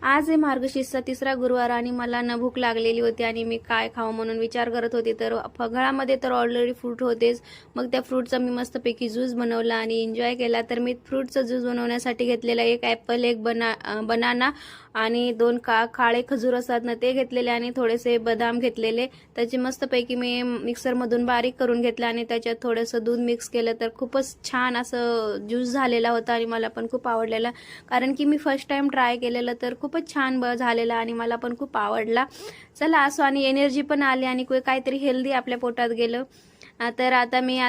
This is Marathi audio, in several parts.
आज आहे मार्गशीर्षचा तिसरा गुरुवार आणि मला न भूक लागलेली होती आणि मी काय खावं म्हणून विचार करत होते। तर फळामध्ये तर ऑलरेडी फ्रूट होतेच, मग त्या फ्रूटचा मी मस्तपैकी ज्यूस बनवला आणि एन्जॉय केला। तर मी फ्रूटचा ज्यूस बनवण्यासाठी घेतलेला एक ॲपल, एक बनाना आणि दोन काळे खजूर असतात ना ते घेतलेले आणि थोडेसे बदाम घेतलेले। त्याची मस्तपैकी मी मिक्सरमधून बारीक करून घेतला आणि त्याच्यात थोडंसं दूध मिक्स केलं तर खूपच छान असं ज्यूस झालेला होता आणि मला पण खूप आवडलेला, कारण की मी फर्स्ट टाइम ट्राय केलेलं तर खूपच छान झालेला आणि मला पण खूप आवडला। चला असो, आणि एनर्जी पण आली आणि काहीतरी हेल्दी आपल्या पोटात गेलं। तर आता मी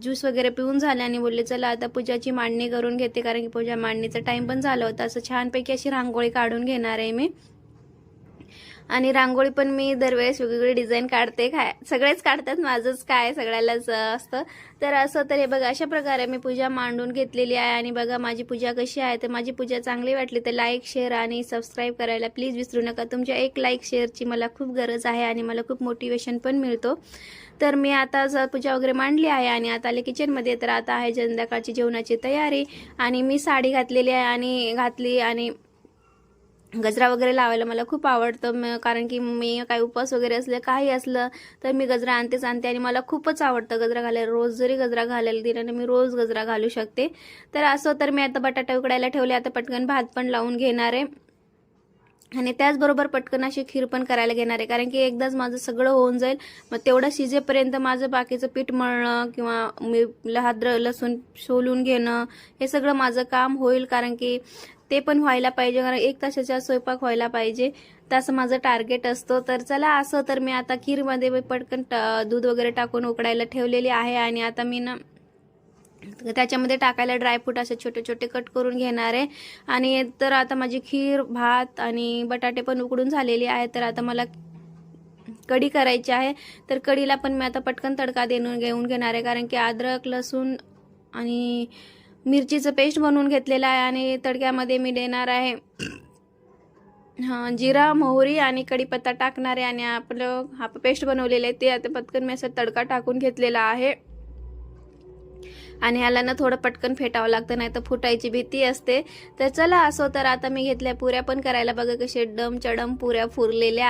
ज्यूस वगैरे पिऊन झाले आणि बोलले चला आता पूजाची मांडणी करून घेते, कारण की पूजा मांडणीचा टाइम पण झाला होता। असं छानपैकी अशी रांगोळी काढून घेणार आहे मी, आणि रांगोळी पण मी दरवेळेस वेगवेगळी डिझाईन काढते, सगळेच काढतात, माझंच काय सगळ्यालाच असतं। तर असं तर हे बघा अशा प्रकारे मी पूजा मांडून घेतलेली आहे। आणि बघा माझी पूजा कशी आहे, तर माझी पूजा चांगली वाटली तर लाईक, शेअर आणि सबस्क्राईब करायला प्लीज विसरू नका। तुमच्या एक लाईक शेअरची मला खूप गरज आहे आणि मला खूप मोटिवेशन पण मिळतो। तर मी आता पूजा वगैरे मांडली आहे आणि आता आले किचनमध्ये। तर आता आहे संध्याकाळची जेवणाची तयारी आणि मी साडी घातलेली आहे आणि गजरा वगैरे लावायला मला खूप आवडतं, कारण की मी काही उपवास वगैरे असले काही असलं तर मी गजरा आणते आणि मला खूपच आवडतं गजरा घालायला। रोज जरी गजरा घालायला दिला ना मी रोज गजरा घालू शकते। तर असं तर मी आता बटाटा उकडायला ठेवले, आता पटकन भात पण लावून घेणार आहे आणि त्याचबरोबर पटकन अशी खीर पण करायला घेणार आहे, कारण की एकदाच माझं सगळं होऊन जाईल। मग तेवढं शिजेपर्यंत माझं बाकीचं पीठ मळणं किंवा लसूण सोलून घेणं हे सगळं माझं काम होईल, कारण की ते पण व्हायला पाहिजे, कारण 1 तासाचा स्वयंपाक व्हायला पाहिजे, तसं माझं टार्गेट असतो। तर चला असं तर मी आता खीरमध्ये पटकन दूध वगैरे टाकून उकडायला ठेवलेली आहे आणि आता मी ना त्याच्यामध्ये टाकायला ड्रायफ्रूट असे छोटे छोटे कट करून घेणार आहे। आणि तर आता माझी खीर, भात आणि बटाटे पण उकडून झालेली आहे। तर आता मला कढी करायची आहे, तर कढीला पण मी आता पटकन तडका घेऊन घेणार आहे, कारण की अद्रक, लसूण आणि मिरचीचं पेस्ट बनवून घेतलेलं आहे आणि तडक्यामध्ये मी देणार आहे जिरा, मोहरी आणि कढीपत्ता टाकणार आहे आणि आपलं पेस्ट बनवलेलं आहे ते आता पटकन मी असं तडका टाकून घेतलेला आहे। आणि ह्याला ना थोडं पटकन फेटावं लागतं, नाही तर फुटायची भीती असते। तर चला असो, तर आता मी घेतल्या पुऱ्या पण करायला, बघा कसे डम चडम पुऱ्या फुरलेल्या